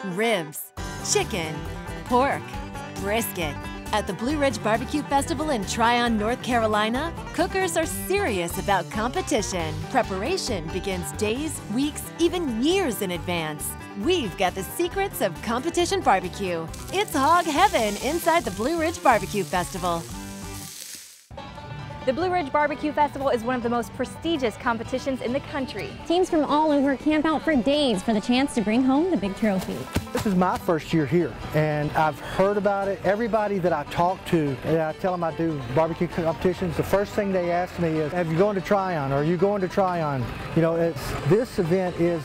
ribs, chicken, pork, brisket. At the Blue Ridge Barbecue Festival in Tryon, North Carolina, cookers are serious about competition. Preparation begins days, weeks, even years in advance. We've got the secrets of competition barbecue. It's hog heaven inside the Blue Ridge Barbecue Festival. The Blue Ridge Barbecue Festival is one of the most prestigious competitions in the country. Teams from all over camp out for days for the chance to bring home the big trophy. This is my first year here, and I've heard about it. Everybody that I talk to, and I tell them I do barbecue competitions, the first thing they ask me is, have you going to Tryon? Or are you going to Tryon? You know, this event is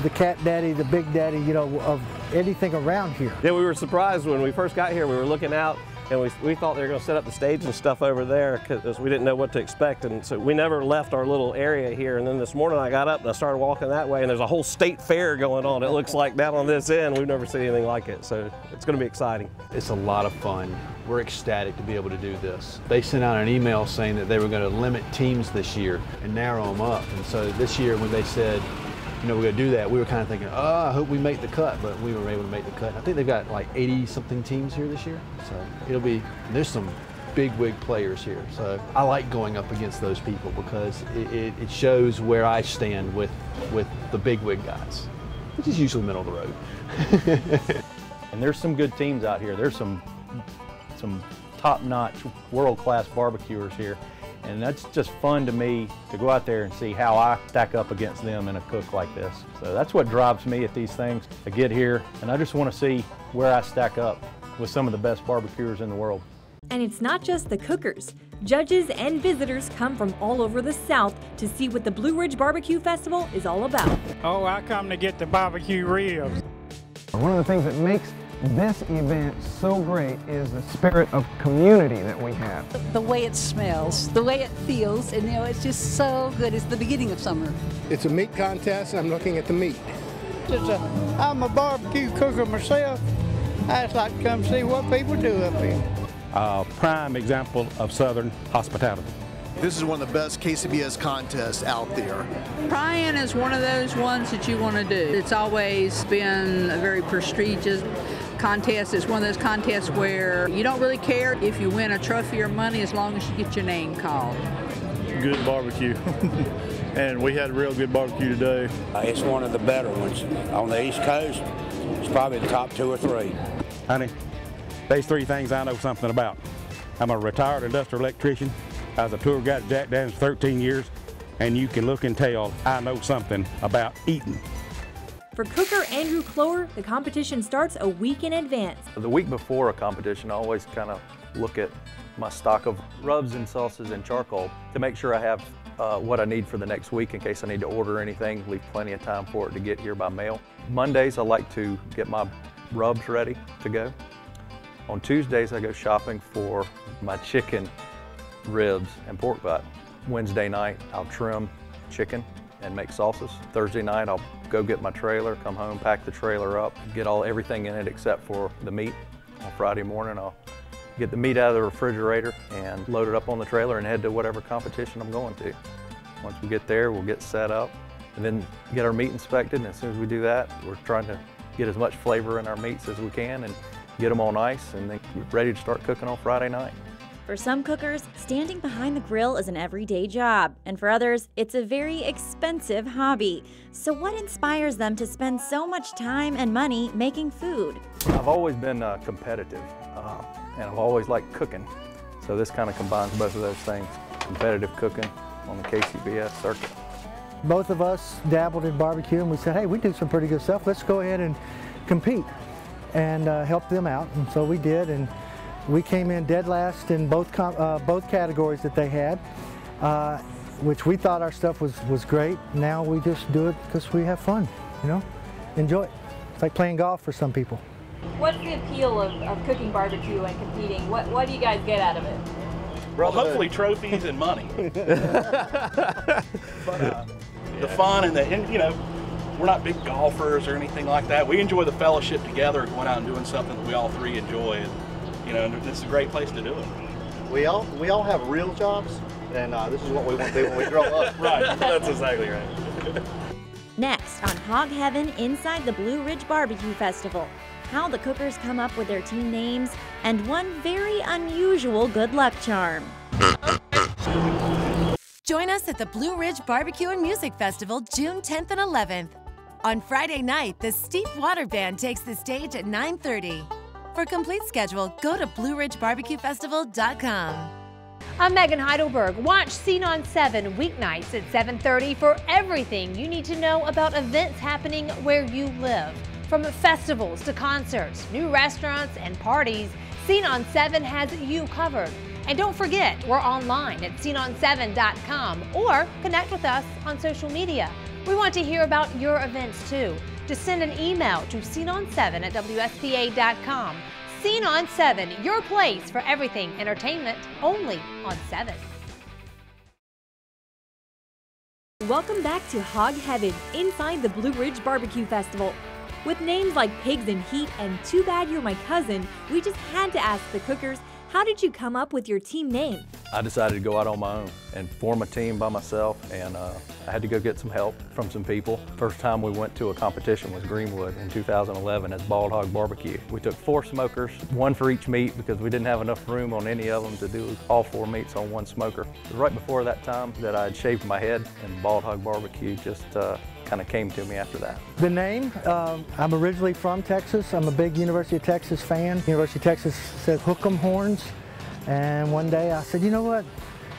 the cat daddy, the big daddy, you know, of anything around here. Yeah, we were surprised when we first got here. We were looking out, and we thought they were going to set up the stage and stuff over there because we didn't know what to expect, and so we never left our little area here. And then this morning I got up and I started walking that way, and there's a whole state fair going on. It looks like down on this end. We've never seen anything like it, so it's going to be exciting. It's a lot of fun. We're ecstatic to be able to do this. They sent out an email saying that they were going to limit teams this year and narrow them up, and so this year when they said, you know, we're going to do that, we were kind of thinking, oh, I hope we make the cut, but we were able to make the cut. I think they've got like 80-something teams here this year, so there's some big wig players here. So I like going up against those people because it shows where I stand with the big wig guys, which is usually middle of the road. And there's some good teams out here. There's some top-notch, world-class barbecuers here. And that's just fun to me to go out there and see how I stack up against them in a cook like this. So that's what drives me at these things. I get here and I just want to see where I stack up with some of the best barbecuers in the world. And it's not just the cookers. Judges and visitors come from all over the South to see what the Blue Ridge Barbecue Festival is all about. Oh, I come to get the barbecue ribs. One of the things that makes this event so great is the spirit of community that we have. The way it smells, the way it feels, and you know, it's just so good. It's the beginning of summer. It's a meat contest, and I'm looking at the meat. I'm a barbecue cooker myself. I just like to come see what people do up here. Prime example of Southern hospitality. This is one of the best KCBS contests out there. Tryon is one of those ones that you want to do. It's always been a very prestigious contest. It's one of those contests where you don't really care if you win a trophy or money as long as you get your name called. Good barbecue. And we had a real good barbecue today. It's one of the better ones. On the East Coast, it's probably the top 2 or 3. Honey, there's 3 things I know something about. I'm a retired industrial electrician. I was a tour guide at Jack Daniels for 13 years, and you can look and tell I know something about eating. For cooker Andrew Cloer, the competition starts a week in advance. The week before a competition, I always kind of look at my stock of rubs and sauces and charcoal to make sure I have what I need for the next week in case I need to order anything, leave plenty of time for it to get here by mail. Mondays, I like to get my rubs ready to go. On Tuesdays, I go shopping for my chicken, ribs, and pork butt. Wednesday night, I'll trim chicken and make sauces. Thursday night, I'll go get my trailer, come home, pack the trailer up, get everything in it except for the meat. On Friday morning, I'll get the meat out of the refrigerator and load it up on the trailer and head to whatever competition I'm going to. Once we get there, we'll get set up and then get our meat inspected. And as soon as we do that, we're trying to get as much flavor in our meats as we can and get them on ice and then get ready to start cooking on Friday night. For some cookers, standing behind the grill is an everyday job, and for others, it's a very expensive hobby. So what inspires them to spend so much time and money making food? I've always been competitive, and I've always liked cooking. So this kind of combines both of those things, competitive cooking on the KCBS circuit. Both of us dabbled in barbecue, and we said, hey, we do some pretty good stuff. Let's go ahead and compete and help them out, and so we did. And we came in dead last in both categories that they had, which we thought our stuff was great. Now we just do it because we have fun, you know, enjoy it. It's like playing golf for some people. What's the appeal of cooking barbecue and competing? What do you guys get out of it? Well, hopefully trophies and money. The fun and you know, we're not big golfers or anything like that. We enjoy the fellowship together, going out and doing something that we all 3 enjoy. And, you know, this is a great place to do it. We all have real jobs, and this is what we want to do when we grow up. Right, that's exactly right. Next, Next on Hog Heaven inside the Blue Ridge BBQ Festival, how the cookers come up with their team names, and one very unusual good luck charm. Join us at the Blue Ridge BBQ and Music Festival June 10th and 11th. On Friday night, the Steep Water Band takes the stage at 9:30. For complete schedule, go to BlueRidgeBarbecueFestival.com. I'm Megan Heidelberg. Watch Scene on 7 weeknights at 7:30 for everything you need to know about events happening where you live. From festivals to concerts, new restaurants and parties, Scene on 7 has you covered. And don't forget, we're online at sceneon7.com or connect with us on social media. We want to hear about your events too. Just send an email to sceneon7@WSPA.com. Scene on 7, your place for everything entertainment, only on 7. Welcome back to Hog Heaven inside the Blue Ridge BBQ Festival. With names like Pigs in Heat and Too Bad You're My Cousin, we just had to ask the cookers, how did you come up with your team name? I decided to go out on my own and form a team by myself, and I had to go get some help from some people. First time we went to a competition was Greenwood in 2011 as Bald Hog Barbecue. We took 4 smokers, 1 for each meat because we didn't have enough room on any of them to do all 4 meats on 1 smoker. It was right before that time that I had shaved my head, and Bald Hog Barbecue just kind of came to me after that. The name, I'm originally from Texas. I'm a big University of Texas fan. University of Texas said hook 'em horns. And one day I said, you know what,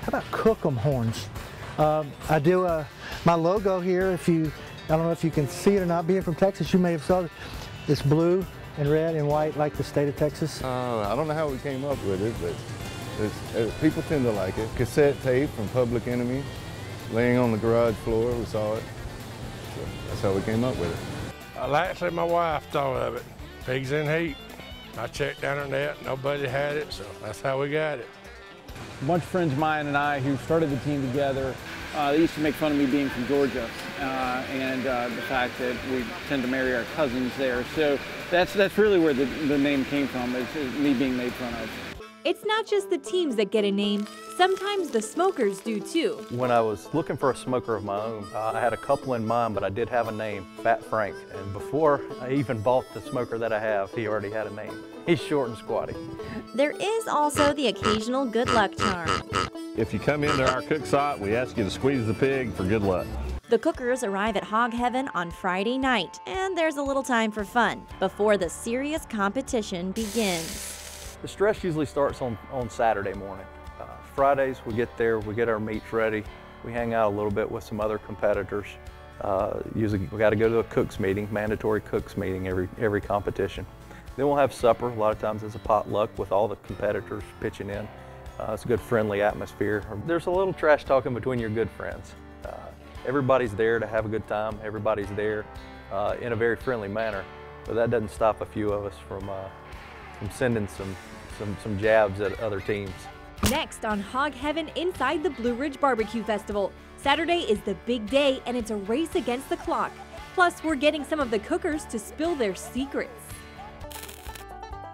how about cook 'em horns? I do my logo here, I don't know if you can see it or not, being from Texas, you may have saw it. It's blue and red and white like the state of Texas. I don't know how we came up with it, but people tend to like it. Cassette tape from Public Enemy, laying on the garage floor, we saw it. So that's how we came up with it. Actually, my wife thought of it. Pigs in Heat. I checked the internet, nobody had it, so that's how we got it. A bunch of friends of mine and I who started the team together, they used to make fun of me being from Georgia and the fact that we tend to marry our cousins there. So that's really where the name came from, is me being made fun of. It's not just the teams that get a name, sometimes the smokers do too. When I was looking for a smoker of my own, I had a couple in mind, but I did have a name, Fat Frank. And before I even bought the smoker that I have, he already had a name. He's short and squatty. There is also the occasional good luck charm. If you come into our cook site, we ask you to squeeze the pig for good luck. The cookers arrive at Hog Heaven on Friday night, and there's a little time for fun before the serious competition begins. The stress usually starts on Saturday morning. Fridays, we get there, we get our meats ready, we hang out a little bit with some other competitors. Usually we got to go to a cooks meeting, mandatory cooks meeting every competition. Then we'll have supper. A lot of times it's a potluck with all the competitors pitching in. It's a good friendly atmosphere. There's a little trash talking between your good friends. Everybody's there to have a good time. Everybody's there in a very friendly manner, but that doesn't stop a few of us from sending some jabs at other teams. Next on Hog Heaven inside the Blue Ridge BBQ Festival. Saturday is the big day and it's a race against the clock. Plus, we're getting some of the cookers to spill their secrets.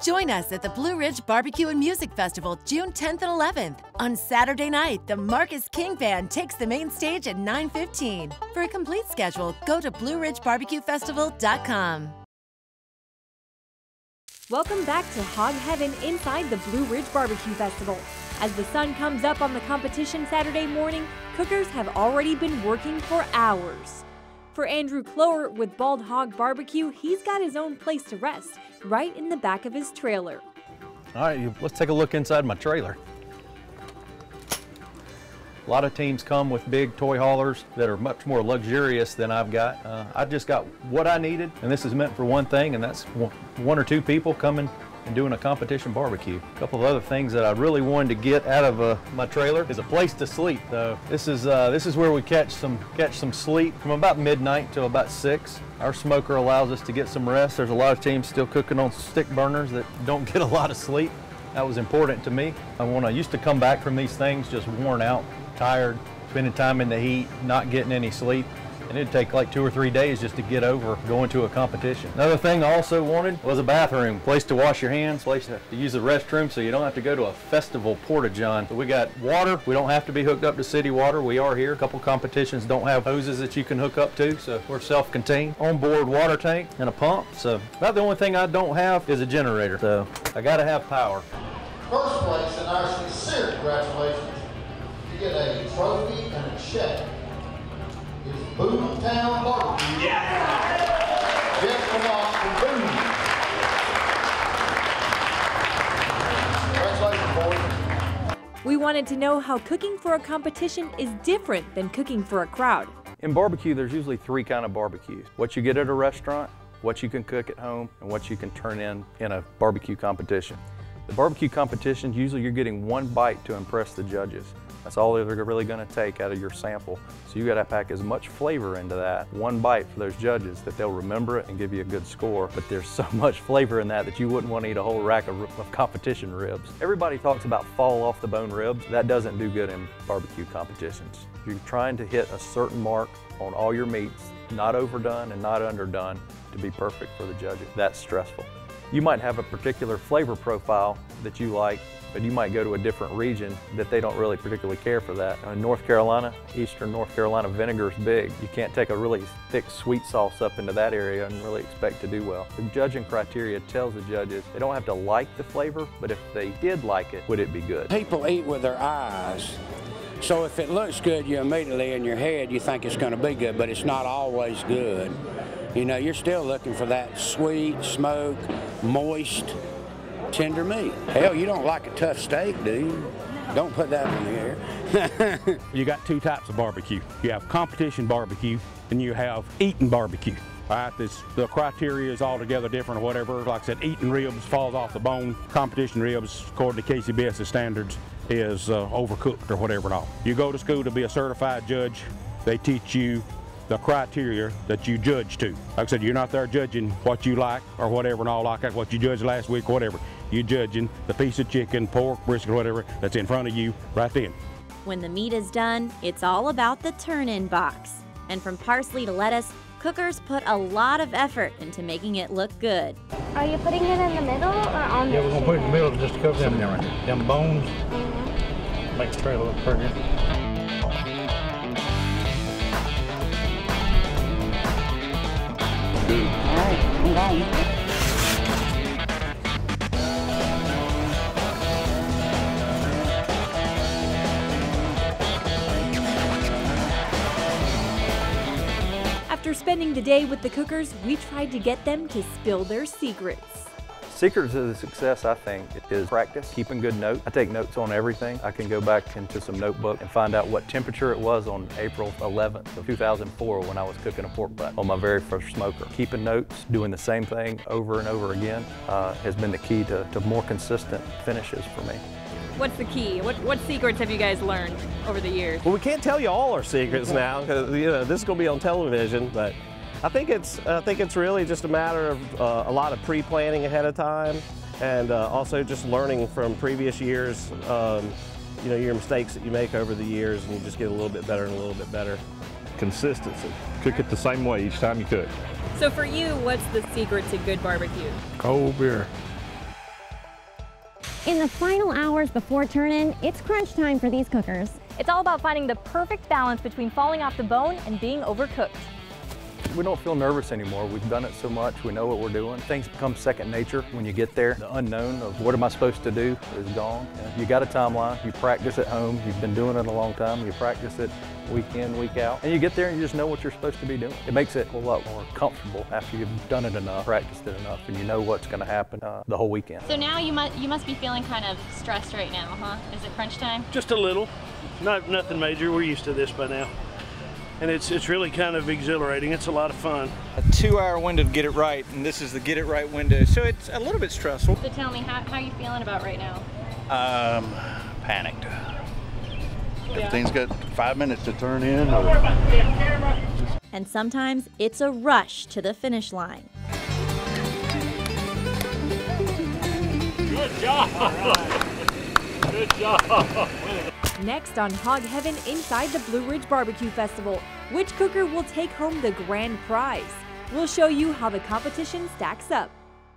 Join us at the Blue Ridge BBQ and Music Festival June 10th and 11th. On Saturday night, the Marcus King Band takes the main stage at 9:15. For a complete schedule, go to BlueRidgeBarbecueFestival.com. Welcome back to Hog Heaven inside the Blue Ridge BBQ Festival. As the sun comes up on the competition Saturday morning, cookers have already been working for hours. For Andrew Cloer with Bald Hog Barbecue, he's got his own place to rest, right in the back of his trailer. All right, let's take a look inside my trailer. A lot of teams come with big toy haulers that are much more luxurious than I've got. I just got what I needed, and this is meant for one thing, and that's 1 or 2 people coming and doing a competition barbecue. A couple of other things that I really wanted to get out of my trailer is a place to sleep. So this is where we catch some sleep from about midnight till about 6. Our smoker allows us to get some rest. There's a lot of teams still cooking on stick burners that don't get a lot of sleep. That was important to me. I used to come back from these things just worn out, tired, spending time in the heat, not getting any sleep. And it'd take like 2 or 3 days just to get over going to a competition. Another thing I also wanted was a bathroom, place to wash your hands, place to use the restroom so you don't have to go to a festival porta-john. So we got water. We don't have to be hooked up to city water. We are here. A couple competitions don't have hoses that you can hook up to, so we're self-contained. On-board water tank and a pump. So about the only thing I don't have is a generator. So I gotta have power. First place, and our sincere congratulations to get a trophy and a check is Boonetown Barbecue. Yeah! Jeff Lamont from Boone. Congratulations, boys. We wanted to know how cooking for a competition is different than cooking for a crowd. In barbecue, there's usually 3 kinds of barbecues. What you get at a restaurant, what you can cook at home, and what you can turn in a barbecue competition. The barbecue competitions, usually you're getting 1 bite to impress the judges. That's all they're really gonna take out of your sample. So you gotta pack as much flavor into that 1 bite for those judges that they'll remember it and give you a good score. But there's so much flavor in that you wouldn't want to eat a whole rack of competition ribs. Everybody talks about fall off the bone ribs. That doesn't do good in barbecue competitions. You're trying to hit a certain mark on all your meats, not overdone and not underdone, to be perfect for the judges. That's stressful. You might have a particular flavor profile that you like, but you might go to a different region that they don't really particularly care for that. In North Carolina, eastern North Carolina, vinegar is big. You can't take a really thick sweet sauce up into that area and really expect to do well. The judging criteria tells the judges they don't have to like the flavor, but if they did like it, would it be good? People eat with their eyes. So if it looks good, you immediately in your head, you think it's going to be good, but it's not always good. You know, you're still looking for that sweet, smoke, moist, tender meat. Hell, you don't like a tough steak, do you? Don't put that in the air. You got 2 types of barbecue. You have competition barbecue and you have eating barbecue. All right, the criteria is altogether different or whatever. Like I said, eating ribs falls off the bone. Competition ribs, according to KCBS's standards, is overcooked or whatever and all. You go to school to be a certified judge. They teach you the criteria that you judge to. Like I said, you're not there judging what you like or whatever and all like that, what you judged last week, whatever. You're judging the piece of chicken, pork, brisket, whatever that's in front of you right then. When the meat is done, it's all about the turn-in box. And from parsley to lettuce, cookers put a lot of effort into making it look good. Are you putting it in the middle or on the Yeah, we're going to put it in the middle just to cover them, them bones. Make the trail look pretty. All right, I'm going. After spending the day with the cookers, we tried to get them to spill their secrets. Secrets to the success, I think, is practice, keeping good notes. I take notes on everything. I can go back into some notebook and find out what temperature it was on April 11th of 2004 when I was cooking a pork butt on my very first smoker. Keeping notes, doing the same thing over and over again has been the key to more consistent finishes for me. What's the key? What secrets have you guys learned over the years? Well, we can't tell you all our secrets now because this is going to be on television, but I think it's really just a matter of a lot of pre-planning ahead of time, and also just learning from previous years. Your mistakes that you make over the years, and you just get a little bit better and a little bit better. Consistency. Cook it the same way each time you cook. So for you, what's the secret to good barbecue? Cold beer. In the final hours before turn-in, it's crunch time for these cookers. It's all about finding the perfect balance between falling off the bone and being overcooked. We don't feel nervous anymore. We've done it so much, we know what we're doing. Things become second nature when you get there. The unknown of what am I supposed to do is gone. You got a timeline, you practice at home, you've been doing it a long time, you practice it week in, week out, and you get there and you just know what you're supposed to be doing. It makes it a lot more comfortable after you've done it enough, practiced it enough, and you know what's going to happen the whole weekend. So now you must be feeling kind of stressed right now, huh? Is it crunch time? Just a little, nothing major. We're used to this by now. And it's really kind of exhilarating. It's a lot of fun. A 2-hour window to get it right, and this is the get it right window, so it's a little bit stressful. So tell me, how are you feeling about right now? Panicked. Everything's got 5 minutes to turn in. And sometimes it's a rush to the finish line. Good job! Good job! Next on Hog Heaven inside the Blue Ridge Barbecue Festival, Which cooker will take home the grand prize? We'll show you how the competition stacks up.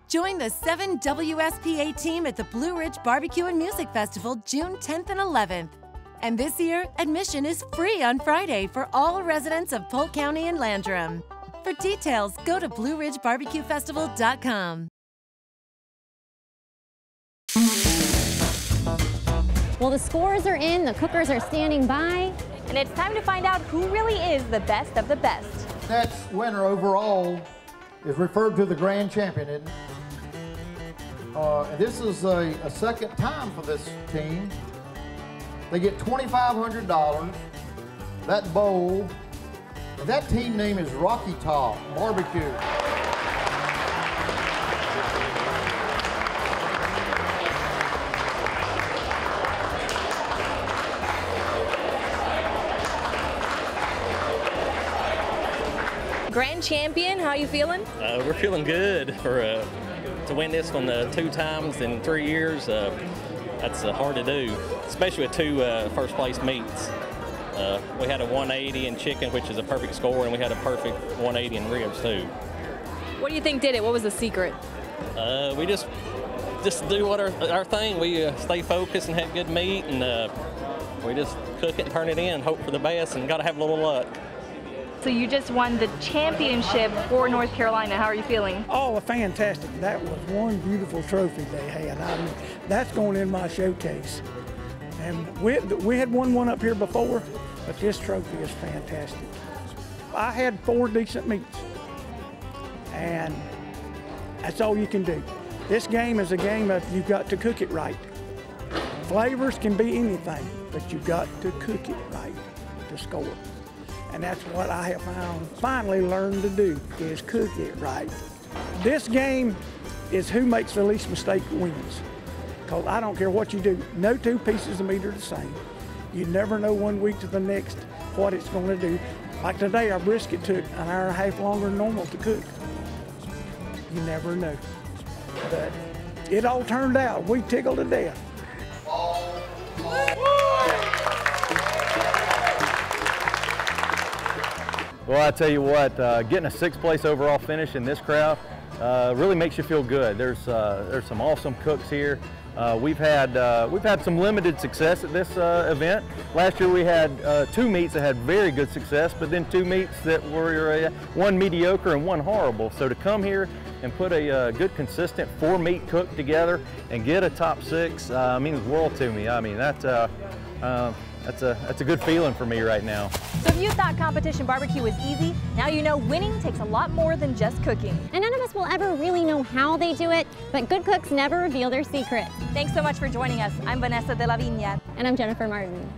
Join the 7 WSPA team at the Blue Ridge Barbecue and Music Festival June 10th and 11th. And this year, admission is free on Friday for all residents of Polk County and Landrum. For details, go to BlueRidgeBarbecueFestival.com. Well, the scores are in, the cookers are standing by. And it's time to find out who really is the best of the best. Next winner overall is referred to the grand champion. And this is a second time for this team. They get $2,500, that bowl, and that team name is Rocky Top Barbecue. Grand champion, how are you feeling? We're feeling good for to win this one 2 times in 3 years. That's hard to do, especially with 2 first place meats. We had a 180 in chicken, which is a perfect score, and we had a perfect 180 in ribs too. What do you think did it? What was the secret? We just do what our thing. We stay focused and have good meat, and we just cook it and turn it in, hope for the best, and got to have a little luck. So you just won the championship for North Carolina. How are you feeling? Oh, fantastic. That was one beautiful trophy they had. That's going in my showcase. And we had won one up here before, but this trophy is fantastic. I had 4 decent meats, and that's all you can do. This game is a game of you've got to cook it right. Flavors can be anything, but you've got to cook it right to score. And that's what I have finally learned to do, is cook it right. This game is who makes the least mistake wins. Because I don't care what you do, no 2 pieces of meat are the same. You never know one week to the next what it's going to do. Like today, our brisket took 1.5 hours longer than normal to cook. You never know. But it all turned out. We tickled to death. Well, I tell you what, getting a 6th place overall finish in this crowd really makes you feel good. There's some awesome cooks here. We've had some limited success at this event. Last year we had 2 meats that had very good success, but then 2 meats that were 1 mediocre and 1 horrible. So to come here and put a good, consistent 4 meat cook together and get a top 6 means the world to me. I mean, that's a good feeling for me right now. So if you thought competition barbecue was easy, now you know winning takes a lot more than just cooking. And none of us will ever really know how they do it, but good cooks never reveal their secrets. Thanks so much for joining us. I'm Vanessa de la Viña. And I'm Jennifer Martin.